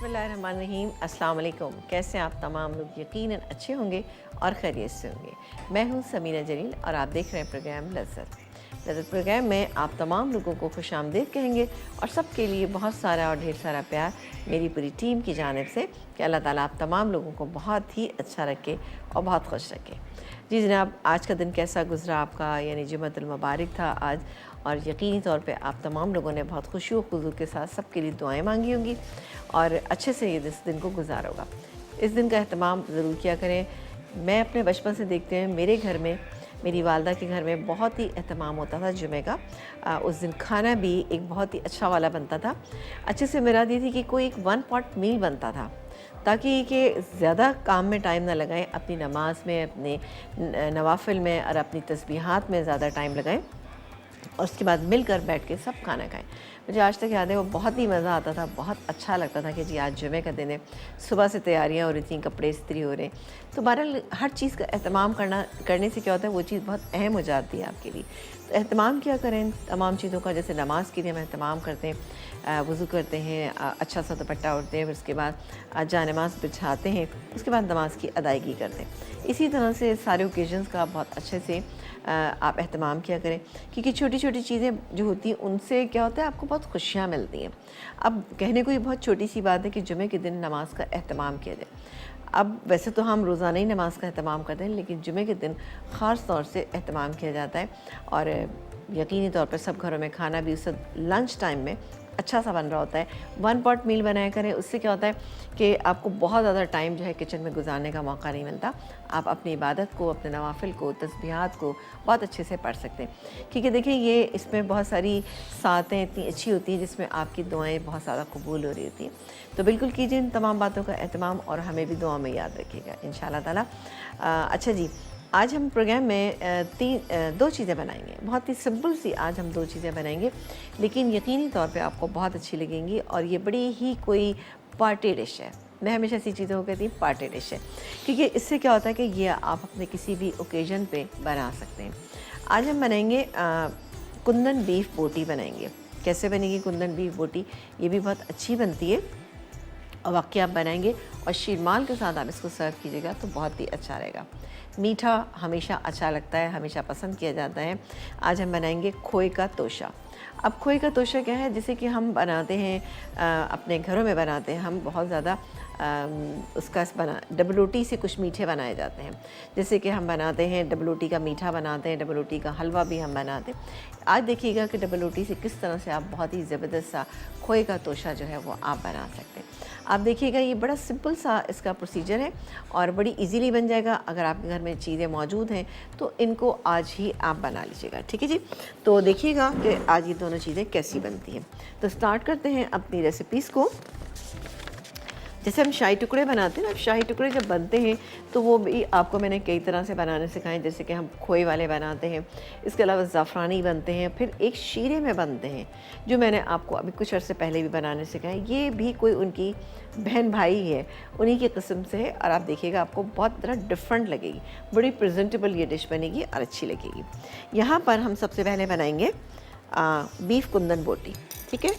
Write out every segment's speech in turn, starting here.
बिस्मिल्लाहिर्रहमानिर्रहीम। अस्सलाम वालेकुम। कैसे आप तमाम लोग यकीनन अच्छे होंगे और खैरियत से होंगे। मैं हूं समीना जलील और आप देख रहे हैं प्रोग्राम लज़्ज़त प्रोग्राम में आप तमाम लोगों को खुशामदीद कहेंगे और सबके लिए बहुत सारा और ढेर सारा प्यार मेरी पूरी टीम की जानिब से कि अल्लाह ताला आप तमाम लोगों को बहुत ही अच्छा रखे और बहुत खुश रखे। जी जनाब, आज का दिन कैसा गुज़रा आपका? यानी जुम्मतुल मुबारक था आज, और यकीनी तौर पे आप तमाम लोगों ने बहुत खुशी व खुजूर के साथ सबके लिए दुआएं मांगी होंगी और अच्छे से इस दिन को गुजारा होगा। इस दिन का अहतमाम ज़रूर किया करें। मैं अपने बचपन से देखते हैं, मेरे घर में, मेरी वालदा के घर में बहुत ही अहतमाम होता था जुमे का। उस दिन खाना भी एक बहुत ही अच्छा वाला बनता था। अच्छे से मुराद ये थी कि कोई एक वन पॉट मील बनता था ताकि कि ज़्यादा काम में टाइम ना लगाएं, अपनी नमाज में, अपने नवाफिल में और अपनी तस्बीहात में ज़्यादा टाइम लगाएं और उसके बाद मिलकर बैठ के सब खाना खाएं। मुझे आज तक याद है, वो बहुत ही मज़ा आता था, बहुत अच्छा लगता था कि जी आज जुमे का दिन है, सुबह से तैयारियां हो रही थी, कपड़े इस्त्री हो रहे। तो बहरहाल हर चीज़ का एहतमाम करने से क्या होता है, वो चीज़ बहुत अहम हो जाती है आपके लिए। तो एहतमाम क्या करें तमाम चीज़ों का। जैसे नमाज़ के लिए हम एहतमाम करते हैं, वज़ू करते हैं, अच्छा सा दुपट्टा ओढ़ते हैं, फिर उसके बाद जानमाज़ बिछाते हैं, उसके बाद नमाज की अदायगी करते हैं। इसी तरह से सारे ओकेजन्स का बहुत अच्छे से आप एहतमाम किया करें, क्योंकि छोटी छोटी चीज़ें जो होती हैं उनसे क्या होता है, आपको बहुत खुशियाँ मिलती हैं। अब कहने को ये बहुत छोटी सी बात है कि जुमे के दिन नमाज का एहतमाम किया जाए। अब वैसे तो हम रोज़ाना ही नमाज का एहतमाम करते हैं, लेकिन जुमे के दिन ख़ास तौर से एहतमाम किया जाता है। और यकीनी तौर पर सब घरों में खाना भी उस लंच टाइम में अच्छा सा बन रहा होता है। वन पॉट मील बनाया करें, उससे क्या होता है कि आपको बहुत ज़्यादा टाइम जो है किचन में गुजारने का मौका नहीं मिलता। आप अपनी इबादत को, अपने नवाफिल को, तस्बीहात को बहुत अच्छे से पढ़ सकते हैं। क्योंकि देखिए ये इसमें बहुत सारी सातें इतनी अच्छी होती हैं जिसमें आपकी दुआएं बहुत ज़्यादा कबूल हो रही होती हैं। तो बिल्कुल कीजिए इन तमाम बातों का एहतमाम और हमें भी दुआ में याद रखिएगा इंशाअल्लाह ताला। अच्छा जी, आज हम प्रोग्राम में दो चीज़ें बनाएंगे, बहुत ही सिंपल सी आज हम दो चीज़ें बनाएंगे, लेकिन यकीनी तौर पे आपको बहुत अच्छी लगेंगी। और ये बड़ी ही कोई पार्टी डिश है। मैं हमेशा ऐसी चीज़ों को कहती हूँ पार्टी डिश है, क्योंकि इससे क्या होता है कि ये आप अपने किसी भी ओकेजन पे बना सकते हैं। आज हम बनाएंगे कुंदन बीफ बोटी बनाएंगे। कैसे बनेगी कुंदन बीफ बोटी? ये भी बहुत अच्छी बनती है और वाकई आप बनाएंगे और शीरमाल के साथ आप इसको सर्व कीजिएगा तो बहुत ही अच्छा रहेगा। मीठा हमेशा अच्छा लगता है, हमेशा पसंद किया जाता है। आज हम बनाएंगे खोए का तोशा। अब खोए का तोशा क्या है? जैसे कि हम बनाते हैं, अपने घरों में बनाते हैं हम बहुत ज़्यादा, उसका डबल रोटी से कुछ मीठे बनाए जाते हैं। जैसे कि हम बनाते हैं डबल रोटी का मीठा बनाते हैं, डबल रोटी का हलवा भी हम बनाते हैं। आज देखिएगा कि डबल रोटी से किस तरह से आप बहुत ही ज़बरदस्त सा खोए का तोशा जो है वो आप बना सकते हैं। आप देखिएगा ये बड़ा सिंपल सा इसका प्रोसीजर है और बड़ी इजीली बन जाएगा। अगर आपके घर में चीज़ें मौजूद हैं तो इनको आज ही आप बना लीजिएगा, ठीक है जी। तो देखिएगा कि आज ये दोनों चीज़ें कैसी बनती हैं। तो स्टार्ट करते हैं अपनी रेसिपीज़ को। जैसे हम शाही टुकड़े बनाते हैं ना, शाही टुकड़े जब बनते हैं तो वो भी आपको मैंने कई तरह से बनाने सिखाए। जैसे कि हम खोए वाले बनाते हैं, इसके अलावा ज़ाफ़रानी बनते हैं, फिर एक शीरे में बनते हैं जो मैंने आपको अभी कुछ अर्से पहले भी बनाने सिखाए। ये भी कोई उनकी बहन भाई है, उन्हीं की किस्म से है। और आप देखिएगा आपको बहुत तरह डिफरेंट लगेगी, बड़ी प्रेजेंटेबल ये डिश बनेगी और अच्छी लगेगी। यहाँ पर हम सबसे पहले बनाएंगे बीफ कुंदन बोटी, ठीक है।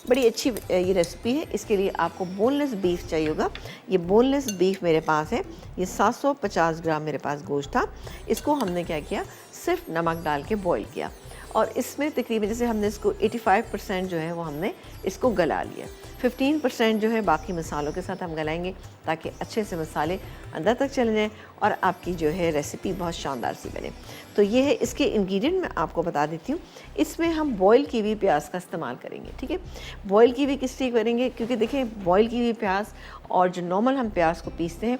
बड़ी अच्छी ये रेसिपी है। इसके लिए आपको बोनलेस बीफ चाहिए होगा। ये बोनलेस बीफ मेरे पास है, ये 750 ग्राम मेरे पास गोश्त था। इसको हमने क्या किया, सिर्फ नमक डाल के बॉईल किया और इसमें तकरीबन जैसे हमने इसको 85% जो है वो हमने इसको गला लिया। 15% जो है बाकी मसालों के साथ हम गलाएंगे ताकि अच्छे से मसाले अंदर तक चले जाएँ और आपकी जो है रेसिपी बहुत शानदार सी बने। तो ये है इसके इंग्रेडिएंट, मैं आपको बता देती हूँ। इसमें हम बॉयल की हुई प्याज का इस्तेमाल करेंगे, ठीक है। बॉयल की हुई किस लिए करेंगे? क्योंकि देखें बॉयल की हुई प्याज और जो नॉर्मल हम प्याज को पीसते हैं,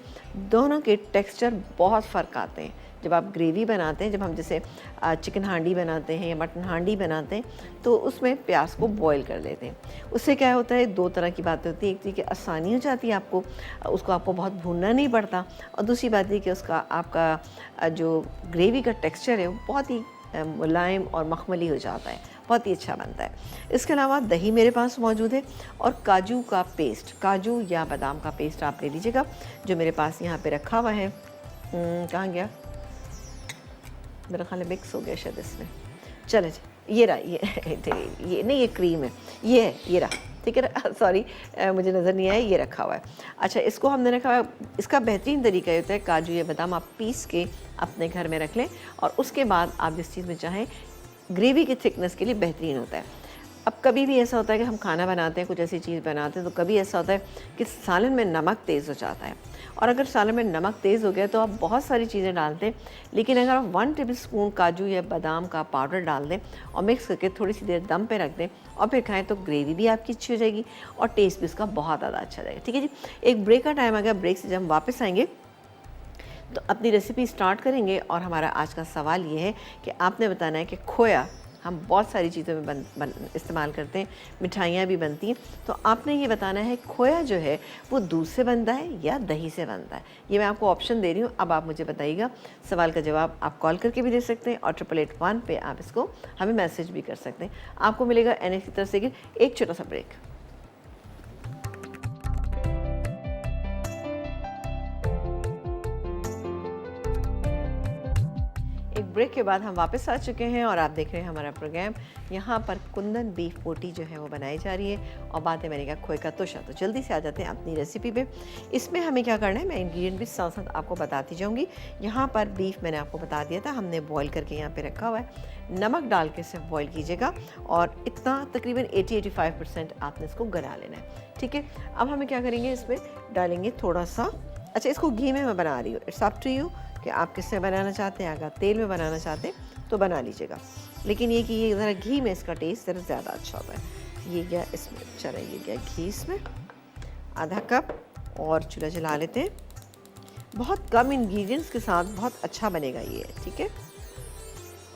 दोनों के टेक्सचर बहुत फ़र्क आते हैं। जब आप ग्रेवी बनाते हैं, जब हम जैसे चिकन हांडी बनाते हैं या मटन हांडी बनाते हैं, तो उसमें प्याज को बॉईल कर लेते हैं। उससे क्या होता है, दो तरह की बातें होती हैं। एक थी कि आसानी हो जाती है, उसको आपको बहुत भूनना नहीं पड़ता, और दूसरी बात ये कि उसका आपका जो ग्रेवी का टेक्सचर है वो बहुत ही मुलायम और मखमली हो जाता है, बहुत ही अच्छा बनता है। इसके अलावा दही मेरे पास मौजूद है और काजू का पेस्ट, काजू या बादाम का पेस्ट आप ले लीजिएगा, जो मेरे पास यहाँ पे रखा हुआ है। कहाँ गया? मेरा ख्याल मिक्स हो गया शायद इसमें। चले जी, ये रहा, ये नहीं, ये क्रीम है, ये रहा, ठीक है ना। सॉरी, मुझे नज़र नहीं आया, ये रखा हुआ है। अच्छा, इसको हमने रखा हुआ। इसका बेहतरीन तरीका ये होता है, काजू या बादाम आप पीस के अपने घर में रख लें और उसके बाद आप जिस चीज़ में चाहें, ग्रेवी की थिकनेस के लिए बेहतरीन होता है। अब कभी भी ऐसा होता है कि हम खाना बनाते हैं, कुछ ऐसी चीज़ बनाते हैं, तो कभी ऐसा होता है कि सालन में नमक तेज़ हो जाता है, और अगर सालन में नमक तेज़ हो गया तो आप बहुत सारी चीज़ें डालते हैं, लेकिन अगर आप 1 टेबलस्पून काजू या बादाम का पाउडर डाल दें और मिक्स करके थोड़ी सी देर दम पे रख दें और फिर खाएं, तो ग्रेवी भी आपकी अच्छी हो जाएगी और टेस्ट भी इसका बहुत ज़्यादा अच्छा जाएगा। ठीक है जी, एक ब्रेक का टाइम आ गया। ब्रेक से जब हम वापस आएंगे तो अपनी रेसिपी स्टार्ट करेंगे, और हमारा आज का सवाल ये है कि आपने बताना है कि खोया हम बहुत सारी चीज़ों में इस्तेमाल करते हैं, मिठाइयाँ भी बनती हैं, तो आपने ये बताना है खोया जो है वो दूध से बनता है या दही से बनता है। ये मैं आपको ऑप्शन दे रही हूँ, अब आप मुझे बताइएगा। सवाल का जवाब आप कॉल करके भी दे सकते हैं और 888 पे आप इसको हमें मैसेज भी कर सकते हैं। आपको मिलेगा NH की तरफ से एक छोटा सा ब्रेक। एक ब्रेक के बाद हम वापस आ चुके हैं और आप देख रहे हैं हमारा प्रोग्राम। यहाँ पर कुंदन बीफ बोटी जो है वो बनाई जा रही है और बात है मैंने कहा खोए का तोशा। तो जल्दी से आ जाते हैं अपनी रेसिपी पे। इसमें हमें क्या करना है, मैं इंग्रेडिएंट भी साथ साथ आपको बताती जाऊँगी। यहाँ पर बीफ मैंने आपको बता दिया था, हमने बॉईल करके यहाँ पर रखा हुआ है। नमक डाल के सिर्फ बॉईल कीजिएगा और इतना तकरीबन 80-85% आपने इसको गला लेना है। ठीक है, अब हमें क्या करेंगे, इसमें डालेंगे थोड़ा सा, अच्छा इसको घी में मैं बना रही हूँ, इट्स अप टू यू कि आप किससे बनाना चाहते हैं। अगर तेल में बनाना चाहते हैं तो बना लीजिएगा, लेकिन ये कि ये ज़रा घी में इसका टेस्ट ज़रा ज़्यादा अच्छा होता है। ये गया इसमें, चला ये गया घी इसमें आधा कप, और चूल्हा जला लेते हैं। बहुत कम इंग्रेडिएंट्स के साथ बहुत अच्छा बनेगा ये, ठीक है,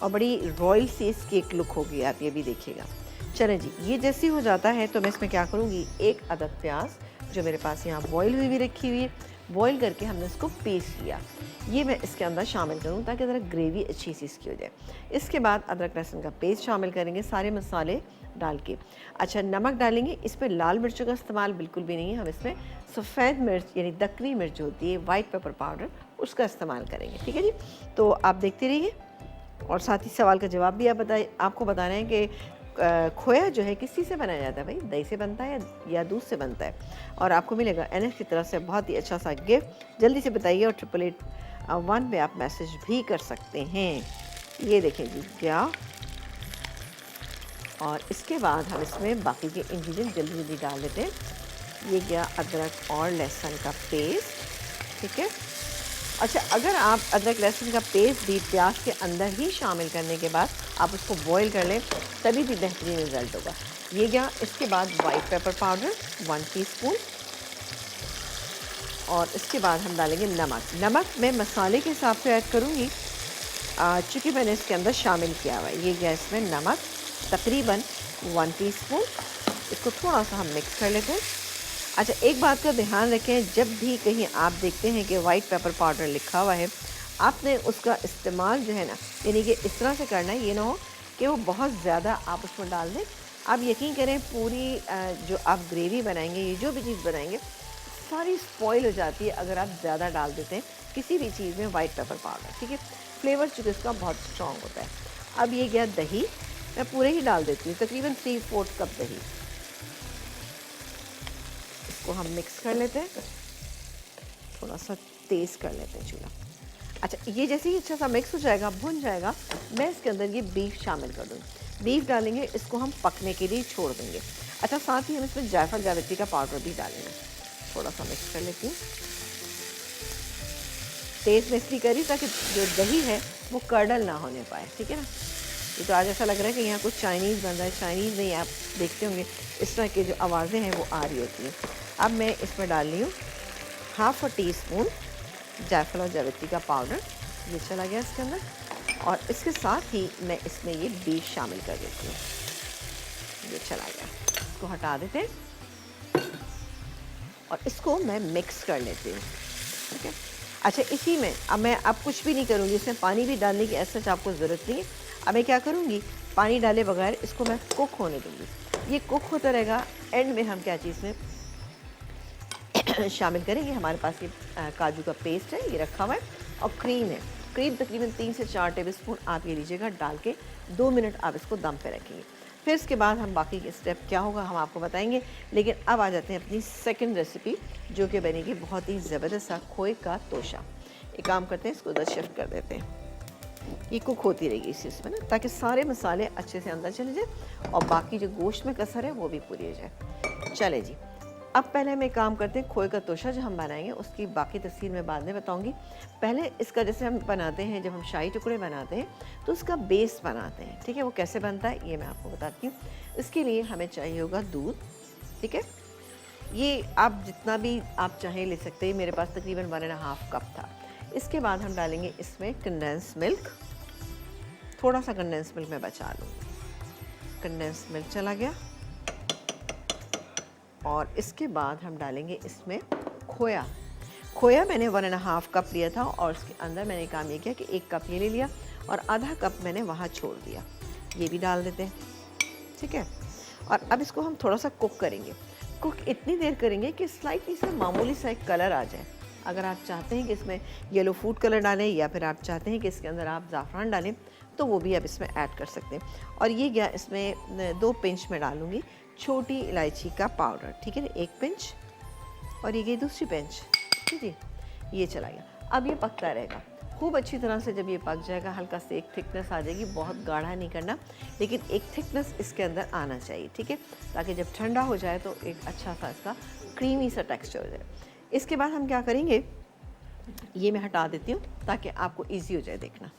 और बड़ी रॉयल सी इसकी एक लुक होगी, आप ये भी देखिएगा। चलें जी, ये जैसे हो जाता है तो मैं इसमें क्या करूँगी, एक अदद प्याज जो मेरे पास यहाँ बॉईल हुई भी रखी हुई है, बॉईल करके हमने इसको पीस लिया, ये मैं इसके अंदर शामिल करूँ ताकि ज़रा ग्रेवी अच्छी सी इसकी हो जाए। इसके बाद अदरक लहसुन का पेस्ट शामिल करेंगे, सारे मसाले डाल के। अच्छा, नमक डालेंगे, इस पर लाल मिर्चों का इस्तेमाल बिल्कुल भी नहीं है, हम इसमें सफ़ेद मिर्च यानी दक्कनी मिर्च होती है, वाइट पेपर पाउडर, उसका इस्तेमाल करेंगे। ठीक है जी, तो आप देखते रहिए और साथ ही सवाल का जवाब भी आपको बताना है कि खोया जो है किस चीज़ से बनाया जाता है भाई, दही से बनता है या दूध से बनता है। और आपको मिलेगा NH की तरफ से बहुत ही अच्छा सा गिफ्ट। जल्दी से बताइए और 888 पे आप मैसेज भी कर सकते हैं। ये देखें जी क्या, और इसके बाद हम इसमें बाकी के इंग्रेडिएंट जल्दी जल्दी डाल देते हैं। ये गया अदरक और लहसुन का पेस्ट, ठीक है। अच्छा, अगर आप अदरक लहसुन का पेस्ट भी प्याज के अंदर ही शामिल करने के बाद आप उसको बॉईल कर लें, तभी भी बेहतरीन रिजल्ट होगा। ये गया, इसके बाद वाइट पेपर पाउडर 1 टीस्पून, और इसके बाद हम डालेंगे नमक मैं मसाले के हिसाब से ऐड करूँगी, चूँकि मैंने इसके अंदर शामिल किया हुआ है। ये गया इसमें नमक तकरीबन 1 टीस्पून, इसको थोड़ा सा हम मिक्स कर लेते हैं। अच्छा, एक बात का ध्यान रखें, जब भी कहीं आप देखते हैं कि वाइट पेपर पाउडर लिखा हुआ है, आपने उसका इस्तेमाल जो है ना, यानी कि इस तरह से करना है, ये ना हो कि वो बहुत ज़्यादा आप उसमें डाल दें। आप यकीन करें, पूरी जो आप ग्रेवी बनाएंगे, ये जो भी चीज़ बनाएंगे, सारी स्पॉइल हो जाती है अगर आप ज़्यादा डाल देते हैं किसी भी चीज़ में वाइट पेपर पाउडर। ठीक है, फ्लेवर चूँकि इसका बहुत स्ट्रॉन्ग होता है। अब ये गया दही, मैं पूरे ही डाल देती हूँ, तकरीबन 3/4 कप दही। इसको हम मिक्स कर लेते हैं, थोड़ा सा तेज़ कर लेते हैं चूल्हा। अच्छा, ये जैसे ही अच्छा सा मिक्स हो जाएगा, भुन जाएगा, मैं इसके अंदर ये बीफ शामिल कर दूँगी। बीफ डालेंगे, इसको हम पकने के लिए छोड़ देंगे। अच्छा, साथ ही हम इसमें जायफल जावित्री का पाउडर भी डालेंगे। थोड़ा सा मिक्स कर लेती हूँ, तेज़ में इसलिए करी ताकि जो दही है वो कर्डल ना होने पाए। ठीक है ना, ये तो आज ऐसा लग रहा है कि यहाँ कुछ चाइनीज़ बन रहा है। चाइनीज़ नहीं, आप देखते होंगे इस तरह की जो आवाज़ें हैं वो आ रही होती हैं। अब मैं इसमें डाल रही हूँ 1/2 टीस्पून जायफल और जावित्री का पाउडर, ये चला गया इसके अंदर, और इसके साथ ही मैं इसमें ये बीफ शामिल कर देती हूँ। ये चला गया, इसको हटा देते हैं और इसको मैं मिक्स कर लेती हूँ। ठीक है, अच्छा, इसी में अब कुछ भी नहीं करूँगी, इसमें पानी भी डालने की ऐसा आपको ज़रूरत नहीं है। अब मैं क्या करूँगी, पानी डाले बगैर इसको मैं कुक होने दूँगी। ये कुक होता रहेगा, एंड में हम क्या चीज़ में शामिल करेंगे, हमारे पास ये काजू का पेस्ट है, ये रखा हुआ है, और क्रीम है। तकरीबन 3 से 4 टेबलस्पून आप ये लीजिएगा, डाल के 2 मिनट आप इसको दम पे रखेंगे। फिर इसके बाद हम बाकी के स्टेप क्या होगा हम आपको बताएंगे। लेकिन अब आ जाते हैं अपनी सेकंड रेसिपी, जो कि बनेगी बहुत ही ज़बरदस्त सा खोए का तोशा। एक काम करते हैं, इसको उधर शिफ्ट कर देते हैं, ये कुक होती रहेगी इसी इसमें ना, ताकि सारे मसाले अच्छे से अंदर चले जाए और बाकी जो गोश्त में कसर है वो भी पूरी हो जाए। चले जी, अब पहले हम एक काम करते हैं, खोए का तोशा जो हम बनाएंगे उसकी बाकी तफसील मैं बाद में बताऊंगी। पहले इसका जैसे हम बनाते हैं, जब हम शाही टुकड़े बनाते हैं तो उसका बेस बनाते हैं, ठीक है। वो कैसे बनता है ये मैं आपको बताती हूँ। इसके लिए हमें चाहिए होगा दूध, ठीक है। ये आप जितना भी आप चाहें ले सकते हैं, मेरे पास तकरीबन 1.5 कप था। इसके बाद हम डालेंगे इसमें कंडेंस मिल्क, थोड़ा सा कंडेंस मिल्क मैं बचा लूँगी। कंडेंस मिल्क चला गया और इसके बाद हम डालेंगे इसमें खोया। खोया मैंने 1.5 कप लिया था और उसके अंदर मैंने काम ये किया कि 1 कप ये ले लिया और आधा कप मैंने वहाँ छोड़ दिया। ये भी डाल देते हैं, ठीक है। और अब इसको हम थोड़ा सा कुक करेंगे। कुक इतनी देर करेंगे कि स्लाइटली सा मामूली सा एक कलर आ जाए। अगर आप चाहते हैं कि इसमें येलो फूड कलर डालें या फिर आप चाहते हैं कि इसके अंदर आप ज़ाफ़रान डालें तो वो भी आप इसमें ऐड कर सकते हैं। और ये गया इसमें 2 पिंच में डालूँगी छोटी इलायची का पाउडर, ठीक है, 1 पिंच और ये गई दूसरी पिंच, ठीक है। ये चला गया। अब ये पकता रहेगा खूब अच्छी तरह से। जब ये पक जाएगा हल्का से एक थिकनेस आ जाएगी, बहुत गाढ़ा नहीं करना, लेकिन एक थिकनेस इसके अंदर आना चाहिए, ठीक है, ताकि जब ठंडा हो जाए तो एक अच्छा सा इसका क्रीमी सा टेक्सचर हो जाए। इसके बाद हम क्या करेंगे, ये मैं हटा देती हूँ ताकि आपको ईजी हो जाए देखना।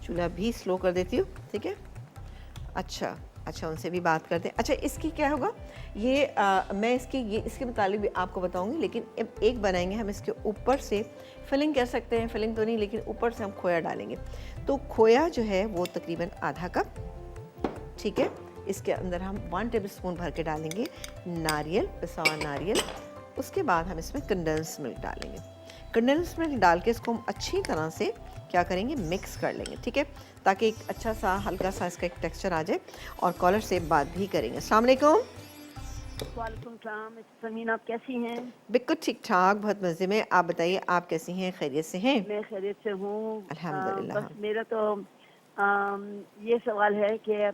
चूल्हा भी स्लो कर देती हूँ, ठीक है। अच्छा उनसे भी बात करते हैं। अच्छा, इसकी क्या होगा, ये मैं इसके मुतालिक भी आपको बताऊंगी, लेकिन एक बनाएंगे हम इसके ऊपर से फिलिंग कह सकते हैं, फिलिंग तो नहीं लेकिन ऊपर से हम खोया डालेंगे। तो खोया जो है वो तकरीबन आधा कप, ठीक है। इसके अंदर हम 1 टेबलस्पून भर के डालेंगे नारियल, पिसा हुआ नारियल। उसके बाद हम इसमें कंडेंस मिल्क डालेंगे। कंडेंस मिल्क डाल के इसको हम अच्छी तरह से क्या करेंगे, मिक्स कर लेंगे, ठीक है, ताकि एक अच्छा सा हल्का सा इसका एक टेक्सचर आ जाए। और कॉलर से बात भी करेंगे। अस्सलाम वालेकुम। वालेकुम सलाम, समीन आप कैसी हैं? बिल्कुल ठीक ठाक, बहुत मज़े में। आप बताइए आप कैसी हैं, खैरियत से हैं? मैं खैरियत से हूँ अल्हम्दुलिल्लाह। बस मेरा तो ये सवाल है कि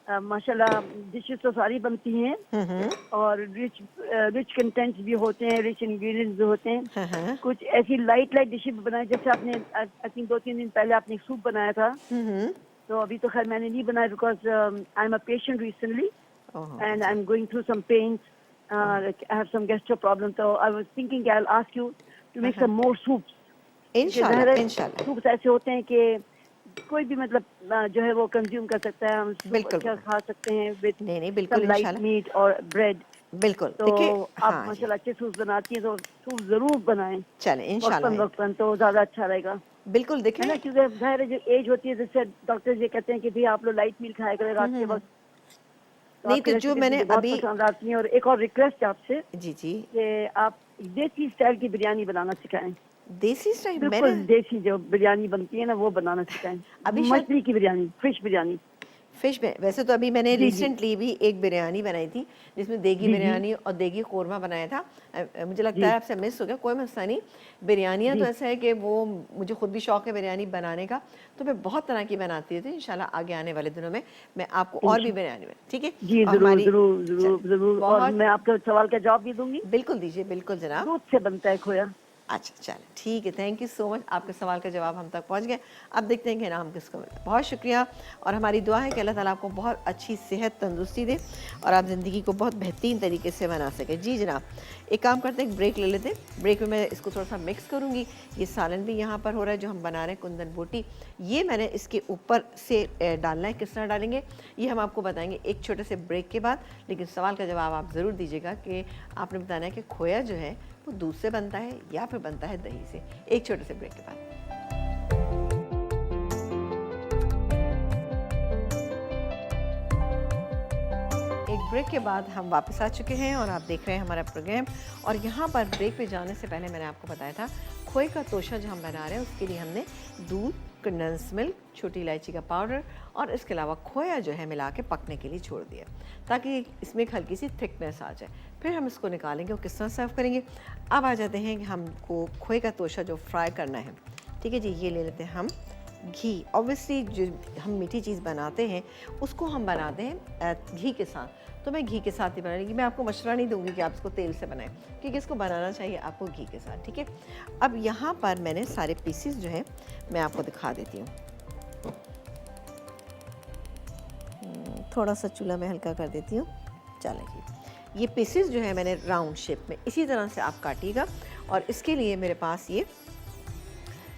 माशाल्लाह डिशेस तो सारी बनती हैं और रिच कंटेंट भी होते हैं, रिच इंग्रेडिएंट्स भी होते हैं। हाँ। कुछ ऐसी लाइट डिशेस बनाए, जैसे आपने आई थिंक 2-3 दिन पहले आपने एक सूप बनाया था। तो अभी तो खैर मैंने नहीं बनाया because I am a patient recently and I'm going through some pains. Like I have some gastro problem, so I was thinking I'll ask you to make some more soups. इंशाल्लाह। सूप्स ऐसे होते हैं कि कोई भी मतलब जो है वो कंज्यूम कर सकता है, हम बिल्कुल। अच्छा खा सकते हैं विद नहीं बिल्कुल लाइट इंशाल्लाह। मीट और ब्रेड। बिल्कुल, तो देखिए आप हाँ जी। माशाल्लाह अच्छे सूप बनाती हैं, तो सूप जरूर बनाएं चलें इंशाल्लाह। वक्तन तो ज्यादा अच्छा रहेगा, बिल्कुल है देखिए ना, क्योंकि जाहिर है जो एज होती है, जैसे डॉक्टर ये कहते हैं कि भाई आप लोग लाइट मील खाया करें रात के वक्त। नहीं तो जो मैंने बहुत अभी पसंद आती है। और एक और रिक्वेस्ट आपसे जी कि आप देसी स्टाइल की बिरयानी बनाना सिखाएं। देसी स्टाइल बिल्कुल मैंने देसी जो बिरयानी बनती है ना वो बनाना सिखाएं। अभी शायद मछली की बिरयानी, फिश बिरयानी। फिश में वैसे तो अभी मैंने जी, जी। रिसेंटली भी एक बिरयानी बनाई थी जिसमें देगी जी, जी। बिरयानी और देगी कौरमा बनाया था। मुझे लगता जी। है आपसे मिस हो गया, कोई मसला नहीं। बिरयानियाँ जी। तो ऐसा है कि वो मुझे खुद भी शौक है बिरयानी बनाने का, तो मैं बहुत तरह की बनाती रहती हूँ। इंशाल्लाह आगे आने वाले दिनों में मैं आपको और भी बिरयानी में, ठीक है। जी और जरूर हमारी जरूर जरूर जरूर। और बहुत मैं आपके सवाल का जवाब भी दूंगी। बिल्कुल दीजिए, बिल्कुल जनाब। दूध से बनता है खोया। अच्छा चलें ठीक है, थैंक यू सो मच। आपके सवाल का जवाब हम तक पहुंच गया। अब देखते हैं कि नाम किसको मिलता है। बहुत शुक्रिया और हमारी दुआ है कि अल्लाह ताला आपको बहुत अच्छी सेहत तंदुरुस्ती दे और आप ज़िंदगी को बहुत बेहतरीन तरीके से बना सकें। जी जनाब, एक काम करते हैं, एक ब्रेक ले लेते हैं। ब्रेक में मैं इसको थोड़ा सा मिक्स करूँगी। ये सालन भी यहाँ पर हो रहा है जो हम बना रहे हैं, कुंदन बोटी। ये मैंने इसके ऊपर से डालना है। किस तरह डालेंगे ये हम आपको बताएंगे एक छोटे से ब्रेक के बाद। लेकिन सवाल का जवाब आप ज़रूर दीजिएगा कि आपने बताना है कि खोया जो है वो दूध से बनता है या फिर बनता है दही से। एक छोटे से ब्रेक के बाद। एक ब्रेक के बाद हम वापस आ चुके हैं और आप देख रहे हैं हमारा प्रोग्राम। और यहाँ पर ब्रेक पे जाने से पहले मैंने आपको बताया था खोए का तोशा जो हम बना रहे हैं उसके लिए हमने दूध, कंडेंस मिल्क, छोटी इलायची का पाउडर और इसके अलावा खोया जो है मिला के पकने के लिए छोड़ दिया ताकि इसमें एक हल्की सी थिकनेस आ जाए। फिर हम इसको निकालेंगे और किस तरह सर्व करेंगे। अब आ जाते हैं कि हमको खोए का तोशा जो फ्राई करना है। ठीक है जी, ये ले लेते हैं हम घी। ऑब्वियसली जो हम मीठी चीज़ बनाते हैं उसको हम बनाते हैं घी के साथ, तो मैं घी के साथ ही बनाऊंगी। मैं आपको मशवरा नहीं दूंगी कि आप इसको तेल से बनाएं, क्योंकि इसको बनाना चाहिए आपको घी के साथ। ठीक है, अब यहाँ पर मैंने सारे पीसेस जो हैं मैं आपको दिखा देती हूँ। थोड़ा सा चूल्हा मैं हल्का कर देती हूँ। चलिए, ये पीसेस जो है मैंने राउंड शेप में इसी तरह से आप काटिएगा और इसके लिए मेरे पास ये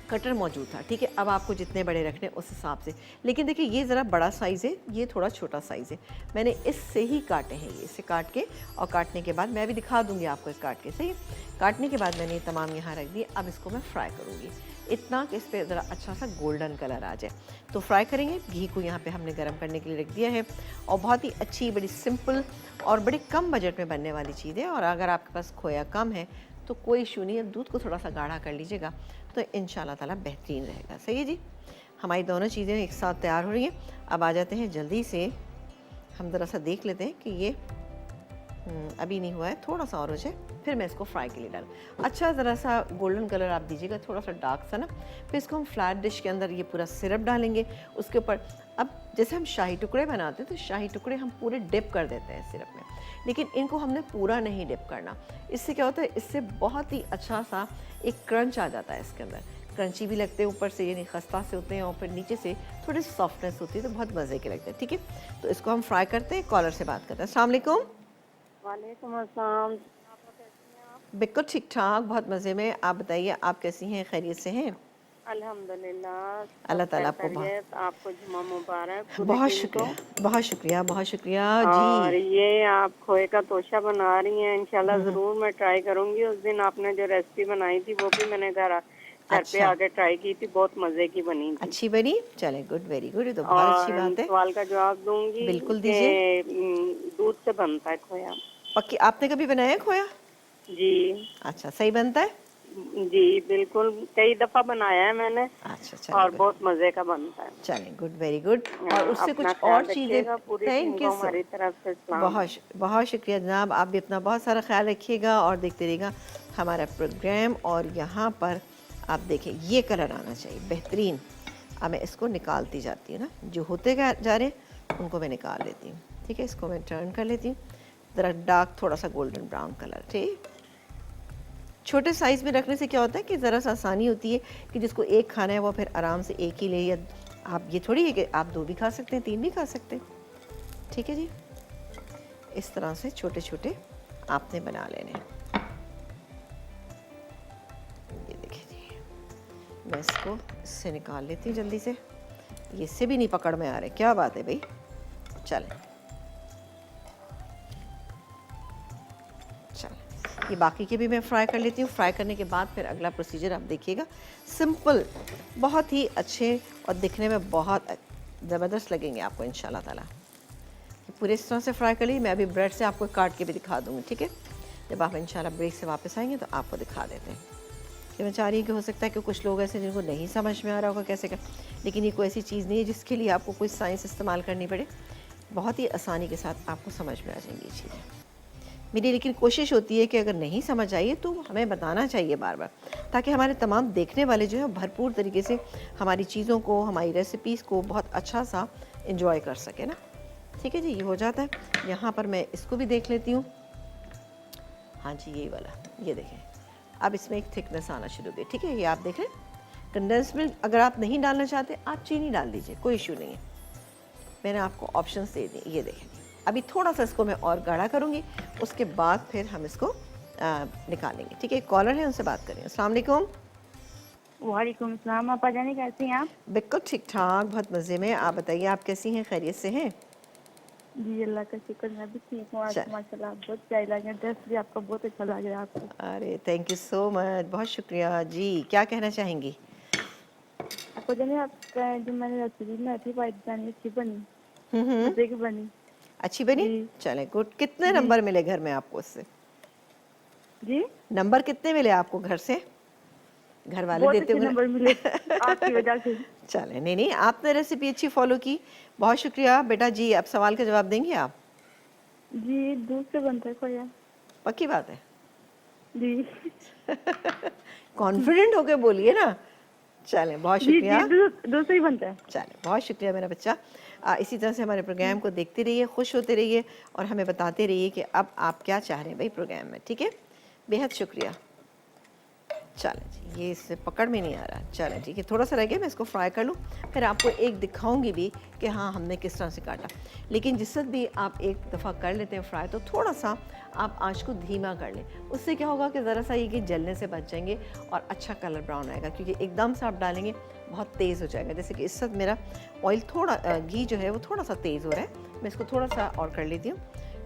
कटर मौजूद था। ठीक है, अब आपको जितने बड़े रखने उस हिसाब से, लेकिन देखिए ये ज़रा बड़ा साइज़ है, ये थोड़ा छोटा साइज़ है। मैंने इससे ही काटे हैं, ये इससे काट के, और काटने के बाद मैं भी दिखा दूंगी आपको एक काट के। सही, काटने के बाद मैंने ये तमाम यहाँ रख दिए। अब इसको मैं फ्राई करूँगी इतना कि इस पर ज़रा अच्छा सा गोल्डन कलर आ जाए, तो फ्राई करेंगे। घी को यहाँ पे हमने गर्म करने के लिए रख दिया है और बहुत ही अच्छी, बड़ी सिंपल और बड़े कम बजट में बनने वाली चीज़ है। और अगर आपके पास खोया कम है तो कोई इशू नहीं है, दूध को थोड़ा सा गाढ़ा कर लीजिएगा तो इंशाल्लाह ताला बेहतरीन रहेगा। सही है जी, हमारी दोनों चीज़ें एक साथ तैयार हो रही हैं। अब आ जाते हैं जल्दी से, हम ज़रा सा देख लेते हैं कि ये अभी नहीं हुआ है, थोड़ा सा और हो जाए फिर मैं इसको फ्राई के लिए डालूँ। अच्छा ज़रा सा गोल्डन कलर आप दीजिएगा, थोड़ा सा डार्क सा ना। फिर इसको हम फ्लैट डिश के अंदर ये पूरा सिरप डालेंगे उसके ऊपर। अब जैसे हम शाही टुकड़े बनाते हैं तो शाही टुकड़े हम पूरे डिप कर देते हैं सिरप में, लेकिन इनको हमने पूरा नहीं डिप करना। इससे क्या होता है, इससे बहुत ही अच्छा सा एक क्रंच आ जाता है इसके अंदर, क्रंची भी लगते हैं ऊपर से, यानी खस्ता से होते हैं, और फिर नीचे से थोड़ी सी सॉफ्टनेस होती है, तो बहुत मज़े के लगते हैं। ठीक है, तो इसको हम फ्राई करते हैं। कॉलर से बात करते हैं। अस्सलाम वालेकुम। वालेकुम अस्सलाम। बिल्कुल ठीक ठाक, बहुत मज़े में। आप बताइए, आप कैसी हैं, खैरियत से हैं? अल्हम्दुलिल्लाह, अल्लाह ताला सब खैरियत। आपको जुम्मा मुबारक पूरी बहुत टीम को। शुक्रिया, बहुत शुक्रिया, बहुत शुक्रिया और जी। ये आप खोए का तोशा बना रही हैं, इंशाल्लाह ज़रूर मैं ट्राई करूंगी। उस दिन आपने जो रेसिपी बनाई थी वो भी मैंने घर पे अच्छा, आके ट्राई की थी, बहुत मज़े की बनी थी। अच्छी बनी? चलें, गुड, वेरी गुड, ये तो बहुत अच्छी और बात है। सवाल का जवाब दूंगी बिल्कुल कि दीजिए। दूध से बनता है खोया। पक्की, आपने कभी बनाया है खोया? जी अच्छा, सही बनता है? जी, बिल्कुल कई दफ़ा बनाया है मैंने, अच्छा, और चलें, गुड। बहुत मज़े का बनता है। चलें, गुड, वेरी गुड। और उससे अपना कुछ ख्याल और चीज़ें। रखिएगा, पूरी टीम थैंक यू को सो, हमारी तरफ से सलाम। बहुत शुक्रिया जनाब, आप भी अपना बहुत सारा ख्याल रखिएगा और देखते रहिएगा हमारा प्रोग्राम। और यहाँ पर आप देखें, ये कलर आना चाहिए बेहतरीन। अब मैं इसको निकालती जाती हूँ ना, जो होते जा रहे हैं उनको मैं निकाल लेती हूँ। ठीक है, इसको मैं टर्न कर लेती हूँ, ज़रा डार्क थोड़ा सा गोल्डन ब्राउन कलर। ठीक, छोटे साइज़ में रखने से क्या होता है कि ज़रा सा आसानी होती है कि जिसको एक खाना है वो फिर आराम से एक ही ले, या आप ये थोड़ी है कि आप 2 भी खा सकते हैं, 3 भी खा सकते हैं। ठीक है जी, इस तरह से छोटे छोटे आपने बना लेने हैं। ये देखिए जी, मैं इसको इससे निकाल लेती हूँ जल्दी से। ये इससे भी नहीं पकड़ में आ रहे, क्या बात है भाई। चलें, ये बाकी के भी मैं फ्राई कर लेती हूँ। फ्राई करने के बाद फिर अगला प्रोसीजर आप देखिएगा, सिंपल, बहुत ही अच्छे और दिखने में बहुत ज़बरदस्त लगेंगे आपको इंशाल्लाह ताला। पूरे इस तरह से फ्राई कर लीजिए। मैं अभी ब्रेड से आपको काट के भी दिखा दूँगी। ठीक है, जब आप इंशाल्लाह ब्रेक से वापस आएंगे तो आपको दिखा देते हैं। कि मैं चाह रही हूँ कि हो सकता है कि कुछ लोग ऐसे जिनको नहीं समझ में आ रहा होगा कैसे कर, लेकिन ये कोई ऐसी चीज़ नहीं है जिसके लिए आपको कोई साइंस इस्तेमाल करनी पड़े। बहुत ही आसानी के साथ आपको समझ में आ जाएंगी ये चीज़ें। मेरी लेकिन कोशिश होती है कि अगर नहीं समझ आइए तो हमें बताना चाहिए बार बार, ताकि हमारे तमाम देखने वाले जो है भरपूर तरीके से हमारी चीज़ों को, हमारी रेसिपीज़ को बहुत अच्छा सा इंजॉय कर सके ना। ठीक है जी, ये हो जाता है। यहाँ पर मैं इसको भी देख लेती हूँ। हाँ जी, यही वाला, ये देखें, अब इसमें एक थिकनेस आना शुरू हो गई। ठीक है, ये आप देखें। कंडेंस मिल्क अगर आप नहीं डालना चाहते आप चीनी डाल दीजिए, कोई इशू नहीं है, मैंने आपको ऑप्शंस दे दिए। ये देखें, अभी थोड़ा सा इसको मैं और गाढ़ा करूँगी, उसके बाद फिर हम इसको निकालेंगे। ठीक है, कॉलर है, उनसे बात करें। अस्सलाम वालेकुम। वालेकुम सलाम। आपा जाने कैसी हैं आप? बिल्कुल ठीक ठाक, बहुत मज़े में। आप बताइए, आप कैसी हैं, खैरियत से हैं? जी अल्लाह का शुक्र, मैं भी ठीक हूँ। आज चल, माशाल्लाह बहुत प्यारी लगे, ड्रेस भी आपका बहुत अच्छा लग रहा है आपको। अरे थैंक यू सो मच, बहुत शुक्रिया जी। क्या कहना चाहेंगी? आपको जाने आपका जो मैंने रेसिपी बनाई थी वाइट जानी अच्छी बनी, हम्म, मजे की बनी। अच्छी बनी? जी चलें, गुड। कितने जी नंबर मिले घर में आपको उससे? जी। नंबर कितने मिले आपको घर से? घर वाले बहुत देते अच्छे नंबर मिले आपकी वजह से। चले, नहीं नहीं, आपने रेसिपी अच्छी फॉलो की, बहुत शुक्रिया बेटा जी। अब सवाल का जवाब देंगे आप? जी, दूध से बनता है खोया। पक्की बात है? जी कॉन्फिडेंट होके बोलिए ना। चलें, बहुत जी शुक्रिया। जी, दूध से ही बनता है। चलें, बहुत शुक्रिया मेरा बच्चा। इसी तरह से हमारे प्रोग्राम को देखते रहिए, खुश होते रहिए और हमें बताते रहिए कि अब आप क्या चाह रहे हैं भाई प्रोग्राम में, ठीक है? बेहद शुक्रिया। चलें जी, ये इससे पकड़ में नहीं आ रहा। चलें ठीक है, थोड़ा सा रह गया, मैं इसको फ्राई कर लूँ, फिर आपको एक दिखाऊंगी भी कि हाँ हमने किस तरह से काटा। लेकिन जिस वक्त भी आप एक दफ़ा कर लेते हैं फ्राई, तो थोड़ा सा आप आँच को धीमा कर लें। उससे क्या होगा कि ज़रा सा ये कि जलने से बच जाएंगे और अच्छा कलर ब्राउन आएगा, क्योंकि एकदम से आप डालेंगे बहुत तेज़ हो जाएगा। जैसे कि इस वक्त मेरा ऑयल थोड़ा घी जो है वो थोड़ा सा तेज़ हो रहा है, मैं इसको थोड़ा सा और कर लेती हूँ,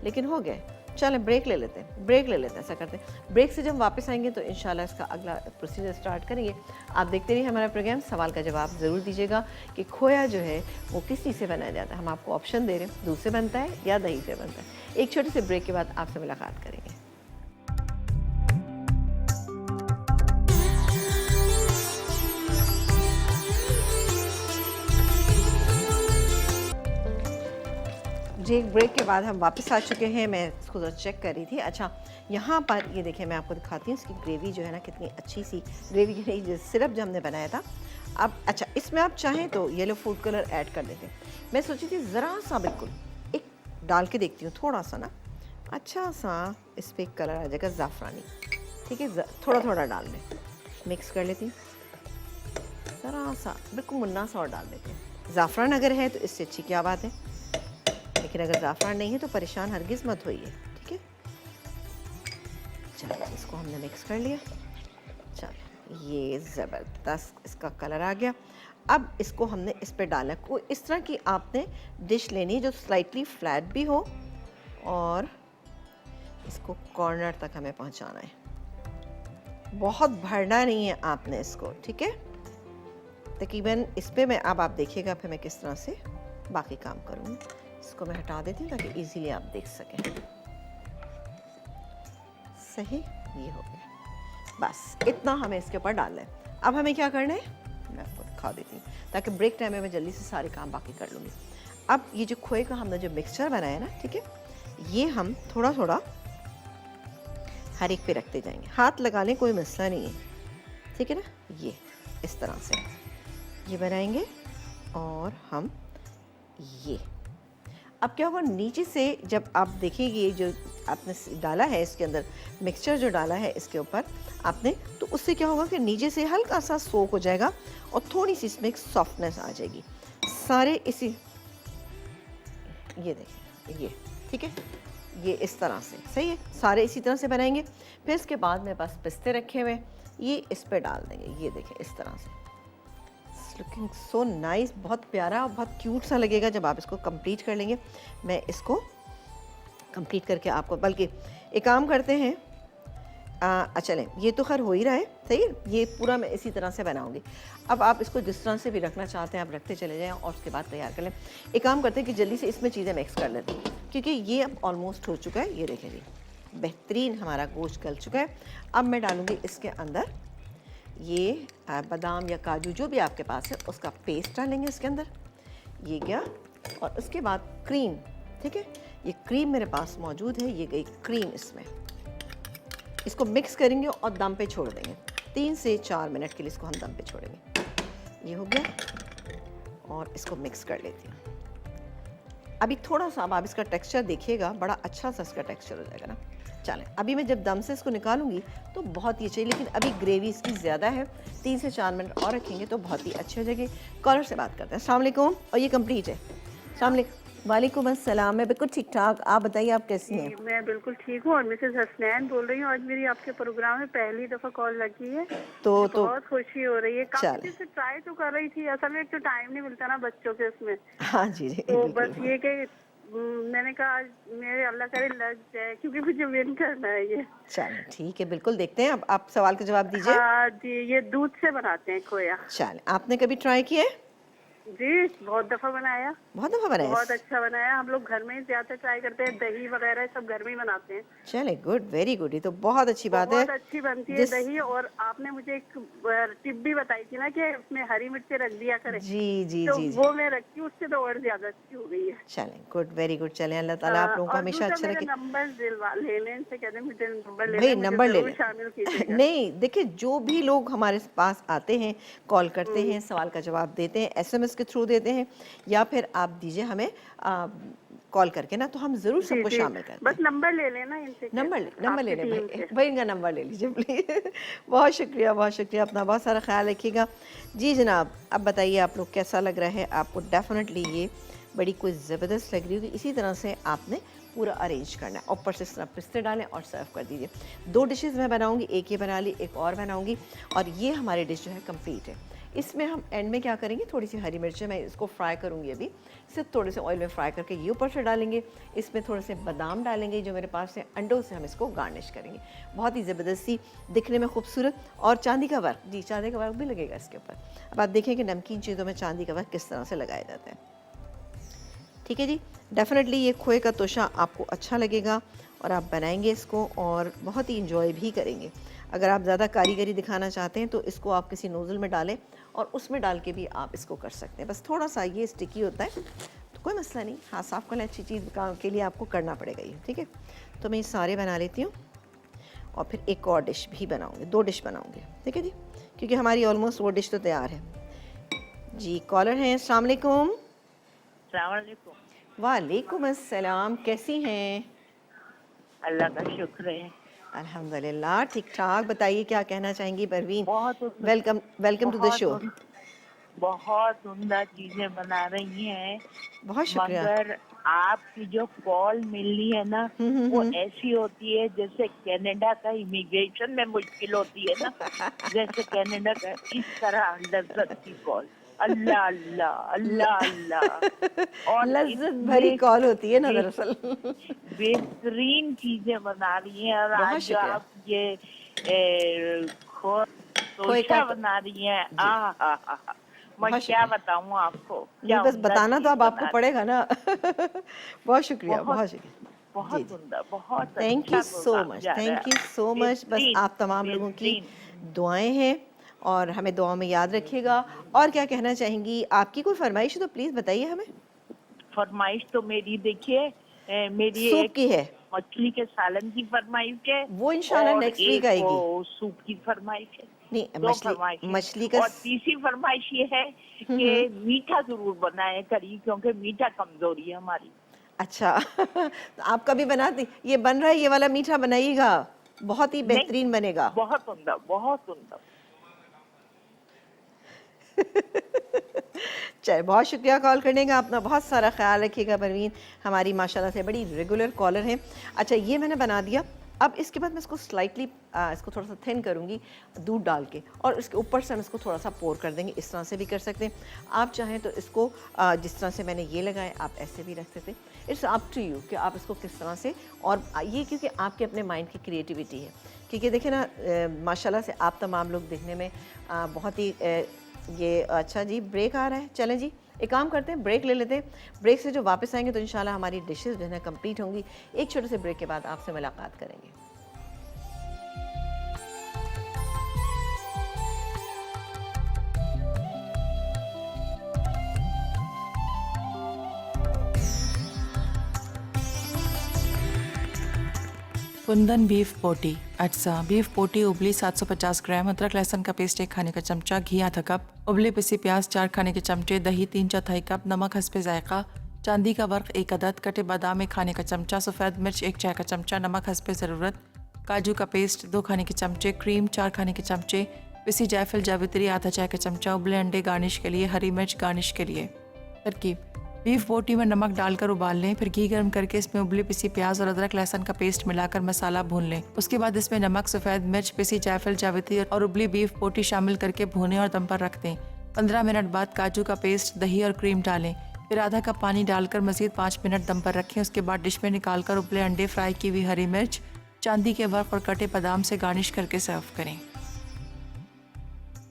लेकिन हो गया। चलें ब्रेक ले लेते हैं, ब्रेक ले लेते हैं, ऐसा करते हैं। ब्रेक से जब वापस आएंगे तो इंशाल्लाह इसका अगला प्रोसीजर स्टार्ट करेंगे। आप देखते रहिए हमारा प्रोग्राम। सवाल का जवाब ज़रूर दीजिएगा कि खोया जो है वो किस चीज़ से बनाया जाता है। हम आपको ऑप्शन दे रहे हैं, दूध से बनता है या दही से बनता है। एक छोटे से ब्रेक के बाद आपसे मुलाकात करेंगे। जी, एक ब्रेक के बाद हम वापस आ चुके हैं। मैं इसको ज़रा चेक कर रही थी। अच्छा, यहाँ पर ये देखिए, मैं आपको दिखाती हूँ इसकी ग्रेवी जो है ना, कितनी अच्छी सी ग्रेवी की जो सिरप जो हमने बनाया था। अब अच्छा, इसमें आप चाहें तो येलो फूड कलर ऐड कर देते हैं। मैं सोची थी ज़रा सा बिल्कुल एक डाल के देखती हूँ, थोड़ा सा ना, अच्छा सा इस पर कलर आ जाएगा ज़ाफ़रानी। ठीक है, थोड़ा थोड़ा डाल दें, मिक्स कर लेती हूँ, ज़रा सा बिल्कुल मुन्ना सा और डाल देते हैं। ज़ाफ़रान अगर है तो इससे अच्छी क्या बात है, लेकिन अगर ज़ाफ़रान नहीं है तो परेशान हरगिज़ मत होइए, ठीक है? चलो, इसको हमने मिक्स कर लिया। चलो, ये ज़बरदस्त इसका कलर आ गया। अब इसको हमने इस पे डालना है। कोई इस तरह की आपने डिश लेनी है जो स्लाइटली फ्लैट भी हो, और इसको कॉर्नर तक हमें पहुंचाना है। बहुत भरना नहीं है आपने इसको, ठीक है? तकरीबन इस पे मैं अब आप देखिएगा फिर मैं किस तरह से बाकी काम करूँगी। इसको मैं हटा देती हूँ ताकि इजीली आप देख सकें। सही, ये हो गया। बस इतना हमें इसके ऊपर डालना है। अब हमें क्या करना है, मैं आपको दिखा देती हूँ ताकि ब्रेक टाइम में मैं जल्दी से सारे काम बाकी कर लूँगी। अब ये जो खोए का हमने जो मिक्सचर बनाया ना, ठीक है, ये हम थोड़ा थोड़ा हर एक पे रखते जाएंगे। हाथ लगा लें, कोई मसला नहीं है, ठीक है ना? ये इस तरह से ये बनाएंगे और हम ये। अब क्या होगा, नीचे से जब आप देखिए ये जो आपने डाला है इसके अंदर, मिक्सचर जो डाला है इसके ऊपर आपने, तो उससे क्या होगा कि नीचे से हल्का सा सोक हो जाएगा और थोड़ी सी इसमें एक सॉफ्टनेस आ जाएगी। सारे इसी, ये देखिए, ये ठीक है, ये इस तरह से सही है। सारे इसी तरह से बनाएंगे। फिर इसके बाद मेरे पास पिस्ते रखे हुए, ये इस पर डाल देंगे। ये देखिए इस तरह से, लुकिंग सो नाइस, बहुत प्यारा और बहुत क्यूट सा लगेगा जब आप इसको कंप्लीट कर लेंगे। मैं इसको कंप्लीट करके आपको, बल्कि एक काम करते हैं, चलें, ये तो खैर हो ही रहा है, सही है। ये पूरा मैं इसी तरह से बनाऊंगी। अब आप इसको जिस तरह से भी रखना चाहते हैं आप रखते चले जाएं और उसके बाद तैयार कर लें। एक काम करते हैं कि जल्दी से इसमें चीज़ें मिक्स कर लेते हैं, क्योंकि ये अब ऑलमोस्ट हो चुका है। ये देखें जी, बेहतरीन हमारा गोश्त गल चुका है। अब मैं डालूँगी इसके अंदर ये बादाम या काजू जो भी आपके पास है उसका पेस्ट डालेंगे इसके अंदर, ये गया। और उसके बाद क्रीम, ठीक है, ये क्रीम मेरे पास मौजूद है, ये गई क्रीम इसमें। इसको मिक्स करेंगे और दम पे छोड़ देंगे 3 से 4 मिनट के लिए, इसको हम दम पे छोड़ेंगे। ये हो गया और इसको मिक्स कर लेती हूँ। अभी थोड़ा सा अब आप इसका टेक्सचर देखिएगा, बड़ा अच्छा सा इसका टेक्सचर हो जाएगा ना। चलें, अभी मैं जब दम से इसको निकालूंगी तो बहुत ही अच्छी, लेकिन अभी ग्रेवी इसकी ज़्यादा है, 3 से 4 मिनट और रखेंगे तो बहुत ही अच्छी हो जाएगी। कॉलर से बात करते हैं। अस्सलाम वालेकुम, और ये कंप्लीट है। अस्सलाम वालेकुम। वालेकुम अस्सलाम, मैं बिल्कुल ठीक ठाक, आप बताइए आप कैसी हैं? मैं बिल्कुल ठीक हूँ और मिसेस हसनैन बोल रही हूँ। आज मेरी आपके प्रोग्राम में पहली दफ़ा कॉल लगी है, तो बहुत खुशी हो रही है। काफी चलें। दिन से ट्राई तो कर रही थी, असल में एक तो टाइम नहीं मिलता ना बच्चों के उसमें, हाँ जी जी, तो बिल्कुल। बस ये कि मैंने कहा आज मेरे अल्लाह करे लग जाए, क्योंकि मुझे विन करना है ये। चलें ठीक है, बिल्कुल देखते हैं। अब आप सवाल का जवाब दीजिए। हाँ जी, ये दूध से बनाते हैं खोया। चलें, आपने कभी ट्राई किया है? जी बहुत दफा बनाया, बहुत दफ़ा बनाया? बहुत अच्छा बनाया। हम लोग घर में ही ज्यादा ट्राई करते हैं, दही वगैरह सब घर में ही बनाते हैं। चले, गुड, वेरी गुड, ये तो बहुत अच्छी बात है। बहुत अच्छी बनती है जिस दही। और आपने मुझे एक टिप भी बताई थी ना कि उसमें हरी मिर्ची रख दिया करें, जी, जी, तो जी, जी। वो मैं रखी हूँ, उससे तो और ज्यादा अच्छी हो गई है। चलें, गुड, वेरी गुड। चलें, अल्लाह ताला आप लोगों को और हमेशा दूसरा अच्छा मेरा रखे। नंबर दिलवा ले लें, से कहते हैं मुझे नंबर लेना भई है, मुझे नंबर ले जरूर लें। शामिल कीजिएगा। नहीं, देखिए जो भी लोग हमारे पास आते हैं, कॉल करते हैं, सवाल का जवाब देते हैं, एसएमएस के थ्रू देते हैं या फिर आप दीजिए हमें कॉल करके ना, तो हम ज़रूर जी सबको जी, शामिल करते बस हैं। नंबर ले लेना इनसे, नंबर ले आपकी लें टीम भाई, से। भाई इनका नंबर ले लीजिए प्लीज़। बहुत शुक्रिया, बहुत शुक्रिया। अपना बहुत सारा ख़्याल रखिएगा। जी जनाब, अब बताइए आप लोग कैसा लग रहा है आपको? डेफ़िनेटली ये बड़ी कोई ज़बरदस्त लग रही होगी। इसी तरह से आपने पूरा अरेंज करना है, ऊपर से इस तरह पिस्ते डालें और सर्व कर दीजिए। 2 डिशेज़ मैं बनाऊँगी, एक ये बना ली, एक और बनाऊँगी और ये हमारी डिश जो है कंप्लीट है। इसमें हम एंड में क्या करेंगे, थोड़ी सी हरी मिर्चें मैं इसको फ्राई करूँगी अभी, सिर्फ थोड़े से ऑयल में फ्राई करके ये ऊपर से डालेंगे। इसमें थोड़े से बादाम डालेंगे जो मेरे पास है, अंडों से हम इसको गार्निश करेंगे। बहुत ही ज़बरदस्ती, दिखने में खूबसूरत और चांदी का वर्क, जी चांदी का वर्क भी लगेगा इसके ऊपर। अब आप देखें कि नमकीन चीज़ों में चांदी का वर्क किस तरह से लगाया जाता है। ठीक है जी, डेफ़िनेटली ये खोए का तोशा आपको अच्छा लगेगा और आप बनाएंगे इसको और बहुत ही इंजॉय भी करेंगे। अगर आप ज़्यादा कारीगरी दिखाना चाहते हैं तो इसको आप किसी नोज़ल में डालें और उसमें डाल के भी आप इसको कर सकते हैं। बस थोड़ा सा ये स्टिकी होता है तो कोई मसला नहीं, हाथ साफ़ करना अच्छी चीज़ के लिए आपको करना पड़ेगा ये, ठीक है। तो मैं ये सारे बना लेती हूँ और फिर एक और डिश भी बनाऊँगी, 2 डिश बनाऊँगी, ठीक है जी, क्योंकि हमारी ऑलमोस्ट वो डिश तो तैयार है। जी कॉलर हैं, अस्सलाम वालेकुम। वालेकुम अस्सलाम, कैसी हैं? अल्लाह का शुक्र है। अल्हम्दुलिल्लाह ठीक ठाक। बताइए क्या कहना चाहेंगी परवीन? बहुत welcome, welcome to the show. बहुत उम्दा चीजें बना रही हैं, बहुत शुक्रिया। मगर आपकी जो कॉल मिलनी है ना, वो ऐसी होती है जैसे कनाडा का इमिग्रेशन में मुश्किल होती है ना, जैसे कनाडा का, इस तरह लज्जत की कॉल। अल्लाह अल्लाह अल्लाह अल्लाह। और लज्जत भरी कॉल होती है ना दरअसल। बेहतरीन चीजें बना रही हैं। और बहुत आज जो शुक्रिया। आप ये खोए का तोशा बना रही हैं, मैं बहुत क्या शुक्रिया। बताऊं आपको, नहीं क्या बस उम्दा बताना तो चीज अब आपको बना रही पड़ेगा ना। बहुत शुक्रिया, बहुत बहुत शुक्रिया। जी बहुत जी, उम्दा, बहुत थैंक अच्छा यू सो प्रोग्राम मच, जा रहा थैंक यू है। So much. बस बेहतरीन आप तमाम लोगों की बेहतरीन। दुआएं हैं और हमें दुआओं में याद रखिएगा। और क्या कहना चाहेंगी? आपकी कोई फरमाइश है तो प्लीज़ बताइए हमें। फरमाइश तो मेरी देखिए, मेरी सूप एक की है, मछली के सालन की फरमाइश है वो इंशाल्लाह और नेक्स्ट वीक एक आएगी। वो सूप की फरमाइश है। नहीं, 2 मछली, फरमाइश है। मछली का और तीसरी फरमाइश ये है कि मीठा जरूर बनाए करी, क्योंकि मीठा कमजोरी है हमारी। अच्छा। तो आप कभी बनाती, ये बन रहा है ये वाला मीठा बनाइएगा, बहुत ही नहीं, बेहतरीन बनेगा। बहुत उम्दा, बहुत उम्दा। चल, बहुत शुक्रिया कॉल करने का। अपना बहुत सारा ख्याल रखिएगा परवीन, हमारी माशाल्लाह से बड़ी रेगुलर कॉलर हैं। अच्छा ये मैंने बना दिया। अब इसके बाद मैं इसको स्लाइटली इसको थोड़ा सा थिन करूँगी दूध डाल के और इसके ऊपर से हम इसको थोड़ा सा पोर कर देंगे। इस तरह से भी कर सकते हैं, आप चाहें तो इसको जिस तरह से मैंने ये लगाए आप ऐसे भी रख सकते हैं। इट्स अप टू यू कि आप इसको किस तरह से, और ये क्योंकि आपके अपने माइंड की क्रिएटिविटी है। क्योंकि देखिए ना माशाल्लाह से आप तमाम लोग देखने में बहुत ही ये अच्छा जी ब्रेक आ रहा है। चलें जी एक काम करते हैं, ब्रेक ले लेते हैं। ब्रेक से जो वापस आएंगे तो इंशाल्लाह हमारी डिशेस जो है कंप्लीट होंगी। एक छोटे से ब्रेक के बाद आपसे मुलाकात करेंगे। कुंदन बीफ पोटी अटसा बीफ पोटी उबली 750 ग्राम, अदरक लहसुन का पेस्ट 1 खाने का चमचा, घी आधा कप, उबले पिसी प्याज 4 खाने के चमचे, दही 3/4 कप, नमक हस्बे जायका, चांदी का वर्क 1 अदद, कटे बादाम 1 खाने का चमचा, सफ़ेद मिर्च 1 चाय का चमचा, नमक हस्बे ज़रूरत, काजू का पेस्ट 2 खाने के चमचे, क्रीम 4 खाने के चमचे, पिसी जायफल जावित्री आधा चाय का चमचा, उबले अंडे गार्निश के लिए, हरी मिर्च गार्निश के लिए। तरकीब: बीफ बोटी में नमक डालकर उबाल लें, फिर घी गर्म करके इसमें उबली पिसी प्याज और अदरक लहसुन का पेस्ट मिलाकर मसाला भून लें। उसके बाद इसमें नमक, सफ़ेद मिर्च, पिसी जायफल जावित्री और उबली बीफ बोटी शामिल करके भूनें और दम पर रख दें। 15 मिनट बाद काजू का पेस्ट, दही और क्रीम डालें, फिर आधा कप पानी डालकर मज़ीद 5 मिनट दम पर रखें। उसके बाद डिश में निकालकर उबले अंडे, फ्राई की हुई हरी मिर्च, चांदी के वर्क और कटे बादाम से गार्निश करके सर्व करें।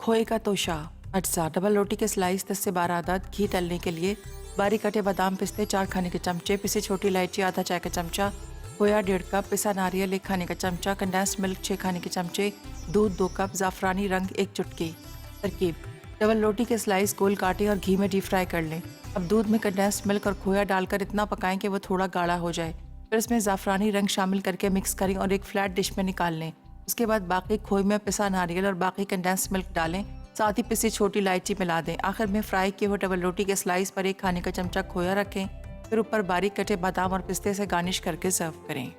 खोए का तोशा अज्जा डबल रोटी के स्लाइस 10 से 12 अदद, घी तलने के लिए बारीक कटे बादाम पिस्ते 4 खाने के चमचे, पिसी छोटी इलायची आधा चाय का चमचा, खोया 1.5 कप, पिसा नारियल 1 खाने का चमचा, कंडेंस्ड मिल्क 6 खाने के चमचे, दूध 2 कप, ज़ाफ़रानी रंग 1 चुटकी। तरकीब: डबल रोटी के स्लाइस गोल काटें और घी में डीप फ्राई कर लें। अब दूध में कंडेंस्ड मिल्क और खोया डालकर इतना पकाएं कि वो थोड़ा गाढ़ा हो जाए। फिर इसमें ज़ाफ़रानी रंग शामिल करके मिक्स करें और एक फ्लैट डिश में निकाल लें। उसके बाद बाकी खोए में पिसा नारियल और बाकी कंडेंस्ड मिल्क डालें, साथ ही पिसी छोटी इलायची मिला दें। आखिर में फ्राई किए हुए डबल रोटी के स्लाइस पर 1 खाने का चमचा खोया रखें, फिर ऊपर बारीक कटे बादाम और पिस्ते से गार्निश करके सर्व करें।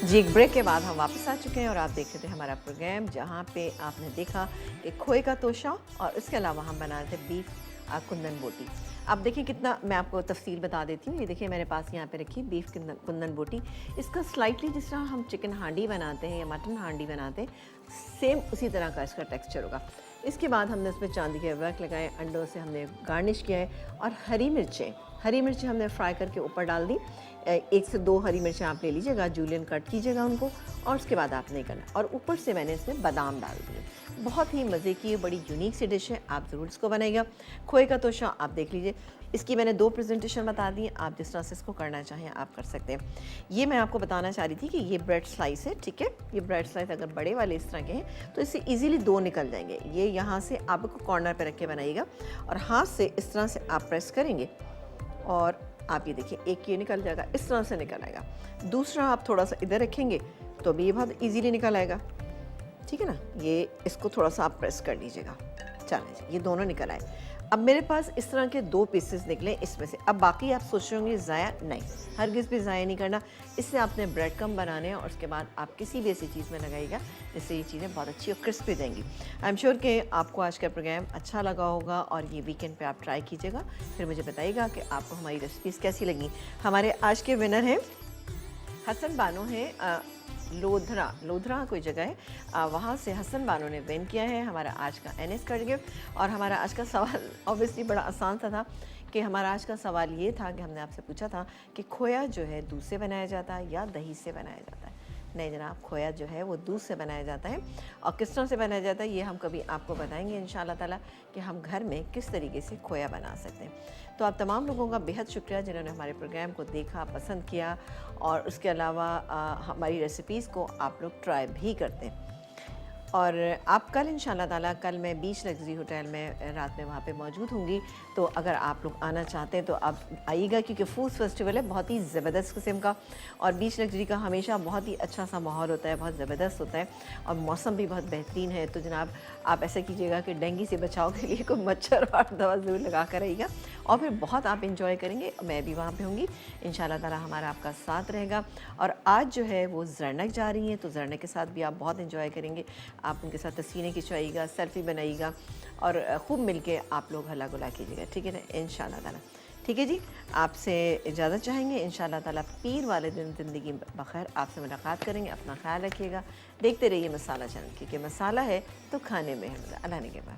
जी, एक ब्रेक के बाद हम वापस आ चुके हैं और आप देख रहे थे हमारा प्रोग्राम, जहाँ पे आपने देखा कि खोए का तोशा और इसके अलावा हम बना रहे थे बीफ कुंदन बोटी। आप देखिए कितना, मैं आपको तफसील बता देती हूँ। ये देखिए मेरे पास यहाँ पे रखी बीफ कुंदन बोटी। इसका स्लाइटली जिस तरह हम चिकन हांडी बनाते हैं या मटन हांडी बनाते हैं, सेम उसी तरह का इसका टेक्सचर होगा। इसके बाद हमने उसमें चांदी के वर्क लगाए, अंडों से हमने गार्निश किया है और हरी मिर्चें हमने फ्राई करके ऊपर डाल दी। 1 से 2 हरी मिर्चें आप ले लीजिएगा, जूलियन कट कीजिएगा उनको, और उसके बाद आपने करना, और ऊपर से मैंने इसमें बादाम डाल दिए। बहुत ही मज़े की बड़ी यूनिक सी डिश है, आप ज़रूर इसको बनाइएगा। खोए का तोशा आप देख लीजिए, इसकी मैंने 2 प्रेजेंटेशन बता दी, आप जिस तरह से इसको करना चाहें आप कर सकते हैं। ये मैं आपको बताना चाह रही थी कि ये ब्रेड स्लाइस है, ठीक है। ये ब्रेड स्लाइस अगर बड़े वाले इस तरह के हैं तो इससे ईजिली 2 निकल जाएंगे। ये यहाँ से आपको कॉर्नर पर रख के बनाइएगा और हाथ से इस तरह से आप प्रेस करेंगे और आप ये देखिए एक ये निकल जाएगा, इस तरह से निकल आएगा। दूसरा आप थोड़ा सा इधर रखेंगे तो भी ये बहुत इजीली निकल आएगा, ठीक है ना। ये इसको थोड़ा सा आप प्रेस कर लीजिएगा, चलिए ये दोनों निकल आए। अब मेरे पास इस तरह के 2 पीसेस निकले इसमें से। अब बाकी आप सोच रहे होंगे ज़ाया, नहीं, हरगिज़ भी ज़ाया नहीं करना। इससे आपने ब्रेड कम बनाने हैं और उसके बाद आप किसी भी ऐसी चीज़ में लगाइएगा जिससे ये चीज़ें बहुत अच्छी और क्रिस्पी देंगी। आई एम श्योर कि आपको आज का प्रोग्राम अच्छा लगा होगा और ये वीकेंड पे आप ट्राई कीजिएगा, फिर मुझे बताइएगा कि आपको हमारी रेसिपीज़ कैसी लगी। हमारे आज के विनर हैं हसन बानो हैं, लोधरा कोई जगह है, वहाँ से हसन बानो ने विन किया है हमारा आज का NS कार्ड गिफ्ट। और हमारा आज का सवाल ऑब्वियसली बड़ा आसान सा था कि हमारा आज का सवाल ये था कि हमने आपसे पूछा था कि खोया जो है दूध से बनाया जाता है या दही से बनाया जाता है। नहीं जनाब, खोया जो है वो दूध से बनाया जाता है। और किस तरह से बनाया जाता है ये हम कभी आपको बताएंगे इंशाल्लाह ताला कि हम घर में किस तरीके से खोया बना सकते हैं। तो आप तमाम लोगों का बेहद शुक्रिया जिन्होंने हमारे प्रोग्राम को देखा, पसंद किया और उसके अलावा हमारी रेसिपीज़ को आप लोग ट्राई भी करते हैं। और आप कल इंशाल्लाह ताला, कल मैं बीच लग्जरी होटल में रात में वहाँ पे मौजूद होंगी, तो अगर आप लोग आना चाहते हैं तो आप आइएगा, क्योंकि फूड फेस्टिवल है बहुत ही ज़बरदस्त किस्म का। और बीच लग्जरी का हमेशा बहुत ही अच्छा सा माहौल होता है, बहुत ज़बरदस्त होता है और मौसम भी बहुत बेहतरीन है। तो जनाब आप ऐसा कीजिएगा कि डेंगू से बचाव के लिए कोई मच्छर और दवा ज़रूर लगा कर आइएगा और फिर बहुत आप इंजॉय करेंगे। मैं भी वहाँ पर होंगी इंशाल्लाह ताला, हमारा आपका साथ रहेगा। और आज जो है वो ज़रनक जा रही हैं, तो ज़रनक के साथ भी आप बहुत इंजॉय करेंगे। आप उनके साथ तस्वीरें खिंचवाइएगा, सेल्फी बनाइएगा और खूब मिलके आप लोग हल्ला गुला कीजिएगा, ठीक है ना, इंशाल्लाह ताला। ठीक है जी, आपसे इजाज़त चाहेंगे। इंशाल्लाह ताला पीर वाले दिन ज़िंदगी बखैर आपसे मुलाकात करेंगे। अपना ख्याल रखिएगा, देखते रहिए मसाला चैनल, क्योंकि मसाला है तो खाने में है। अल्लाह ने के बाद।